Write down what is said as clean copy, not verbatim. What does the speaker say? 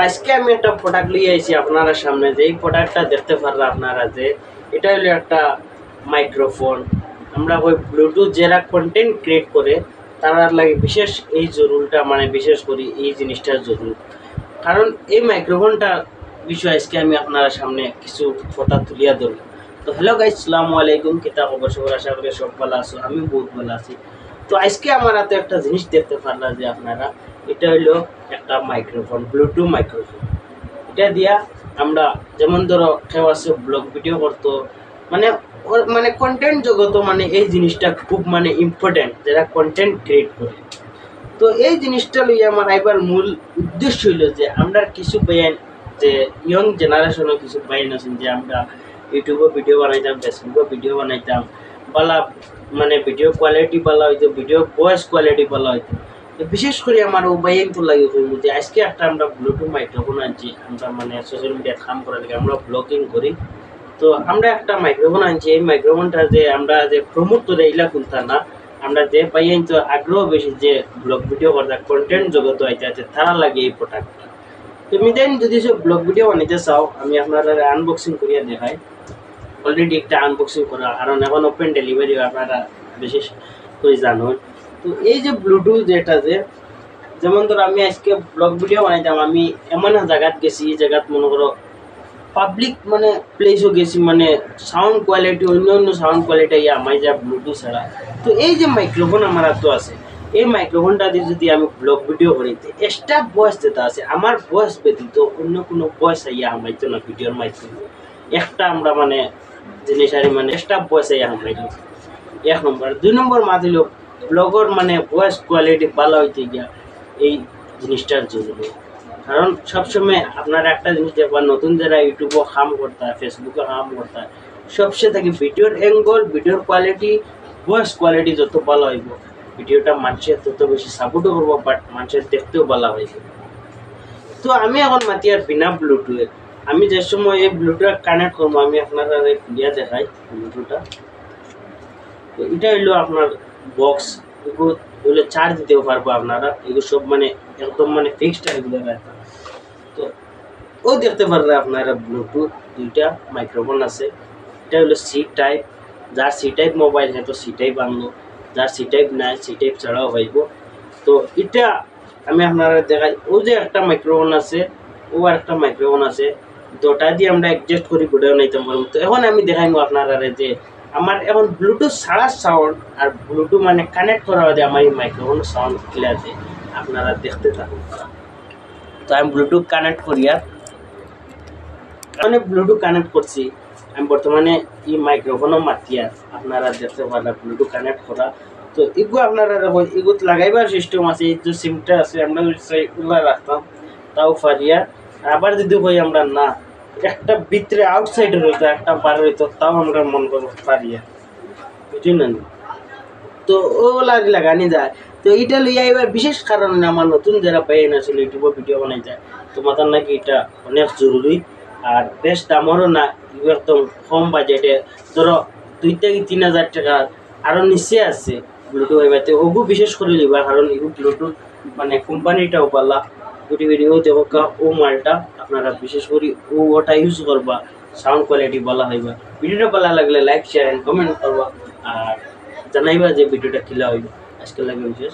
আজকে আমি একটা প্রোডাক্ট নিয়ে আইছি আপনারা সামনে, যে এই প্রোডাক্টটা দেখতে পাররা আপনারা যে এটা হলো একটা মাইক্রোফোন। আমরা ওই ব্লুটুথ যারা কন্টেন্ট ক্রিয়েট করে তার লাগে বিশেষ এই জরুরটা, মানে বিশেষ করে এই জিনিসটার জরুর। কারণ এই মাইক্রোফোনটা বিষয় আজকে আমি আপনারা সামনে কিছু কথা তুলিয়া ধরব। তো হ্যালো গাইস, আসসালামু আলাইকুম। কিতা খবর সবার? আশা করি সব ভালো আছো, আমি বহুত ভালো আছি। তো আজকে আমার হাতে একটা জিনিস দেখতে পারলা যে আপনারা, এটা হলো একটা মাইক্রোফোন, ব্লুটুথ মাইক্রোফোন। এটা দিয়া আমরা যেমন ধরো কেউ আছে ব্লগ ভিডিও করতো, মানে মানে কন্টেন্ট জগত, মানে এই জিনিসটা খুব মানে ইম্পর্টেন্ট যারা কন্টেন্ট ক্রিয়েট করে। তো এই জিনিসটা লইয়া আমার এবার মূল উদ্দেশ্য হইল যে আমরা কিছু বয়ান, যে ইয়ং জেনারেশনও কিছু বয়ান আছেন যে আমরা ইউটিউবে ভিডিও বানাইতাম, ফেসবুকে ভিডিও বানাইতাম, বালা মানে ভিডিও কোয়ালিটি ভালো হইতো, ভিডিও ভয়েস কোয়ালিটি ভালো হইতো। তো বিশেষ করে আমার ও বয়ান তো লাগে যে আজকে একটা আমরা ব্লুটুথ মাইক্রোফোন আনছি, আমরা মানে সোশ্যাল মিডিয়ায় কাম করার লাগে, আমরা ব্লগিং করি। তো আমরা একটা মাইক্রোফোন আনছি, এই মাইক্রোফোনটা যে আমরা যে প্রমোট করে এইলা কোনটা না, আমরা যে পাইয়াই তো আগ্রহ বেশি যে ব্লগ ভিডিও করতে, কন্টেন্ট জগত আইতে আছে, তারা লাগে এই প্রোডাক্টটা। তুমি দেন যদি সব ব্লগ ভিডিও বানাইতে চাও, আমি আপনারা আনবক্সিং করিয়া দেখাই। অলরেডি একটা আনবক্সিং করা, কারণ এখন ওপেন ডেলিভারি আপনারা বিশেষ করে জানুন। তো এই যে ব্লুটুথ যেটা, যে যেমন ধরো আমি আজকে ব্লগ ভিডিও বানাইতাম, আমি এমন জায়গাত গেছি, এই জায়গাত মনে করো পাবলিক মানে প্লেসও গেছি, মানে সাউন্ড কোয়ালিটি অন্য অন্য সাউন্ড কোয়ালিটি আমার যা ব্লুটুথ ছাড়া। তো এই যে মাইক্রোফোন আমার তো আছে, এই মাইক্রোফোনটা দিয়ে যদি আমি ব্লগ ভিডিও করিতে এক্সট্রা ভয়েস যেটা আছে, আমার ভয়েস ব্যতীত অন্য কোনো ভয়েস আমাইতো না ভিডিওর মাধ্যমে। একটা আমরা মানে জিনিস আর মানে এক্সট্রা ভয়েস আমাইতো এক নম্বর। 2 নম্বর মাতিল ব্লগর মানে ভয়েস কোয়ালিটি ভালো হইতে গিয়া এই জিনিসটার জরুরি। কারণ সবসময় আপনারা একটা জিনিস দেখবেন, নতুন যারা ইউটিউবে কাম করতে হয়, ফেসবুকে কাম করতে হয়, সবচেয়ে থাকে ভিডিওর অ্যাঙ্গল, ভিডিওর কোয়ালিটি, ভয়েস কোয়ালিটি যত ভালো হইব, ভিডিওটা মানুষের তত বেশি সাপোর্টও করবো, বাট মানুষের দেখতেও ভালো হইব। তো আমি এখন মাতি আর বিনা ব্লুটুথে, আমি যে সময় এই ব্লুটুথ কানেক্ট করবো, আমি আপনারা খুলিয়া দেখাই ব্লুটুথটা। তো এটা হইলো আপনার বক্স, এগুলো হইলে চার্জ দিতেও পারবো আপনারা, এগুলো সব মানে একদম মানে ফিক্সড এগুলো। তো ও দেখতে পারলে আপনারা ব্লুটুথ দুইটা মাইক্রোফোন আছে। এটা হলো সি টাইপ, যার সি টাইপ মোবাইল হ্যাঁ তো সি টাইপ আনলো, যার সি টাইপ নাই সি টাইপ ছাড়াও পাইব। তো এটা আমি আপনারা দেখাই, ও যে একটা মাইক্রোফোন আছে, ও আর একটা মাইক্রোফোন আছে, দুটা দিয়ে আমরা অ্যাডজাস্ট করি ভিডিও নিতে পারবো। তো এখন আমি দেখাইবো আপনারা যে আমার এখন ব্লুটুথ ছাড়া সাউন্ড আর ব্লুটুথ মানে কানেক্ট করা হয় আমার এই মাইক্রোফোন সাউন্ড ক্লিয়ারতে আপনারা দেখতে থাকুন। তো আমি ব্লুটুথ কানেক্ট করিয়া, মানে ব্লুটুথ কানেক্ট করছি আমি বর্তমানে এই মাইক্রোফোনও মাতিয়া আপনারা দেখতে পারলাম ব্লুটুথ কানেক্ট করা। তো এগুলো আপনারা এগুলো লাগাইবার সিস্টেম আছে, এই যে সিমটা আছে আমরা ওগুলো রাখতাম তাও পারিয়া, আবার যদি হই আমরা না একটা ভিতরে আউটসাইডে রইতো, একটা বার হইতো, তাও আমরা মন করবো পারিয়া, বুঝলেন। তো ওগুলা লাগানি যায়। তো এইটা লইয়া এবার বিশেষ কারণে আমার নতুন যারা পাই না ছিল ইউটিউবে ভিডিও বানাই যায়, তোমাদের নাকি এটা অনেক জরুরি আর বেশ দামেরও না, একদম কম বাজেটে, ধরো 2 থেকে 3 হাজার টাকা আরও নিচে আছে ব্লুটুথ। এবারে ওগু বিশেষ করে লিবা, কারণ এগু ব্লুটুথ মানে কোম্পানিটাও পালা ভিডিও দেখো, ও মালটা আপনারা বিশেষ করে ওটা ইউজ করবা, সাউন্ড কোয়ালিটি ভালো হইবা। ভিডিওটা ভালো লাগলে লাইক শেয়ার এন্ড কমেন্ট করবা, আর জানাইবা যে ভিডিওটা কিলা হইল। আজকে লাগে বিশেষ।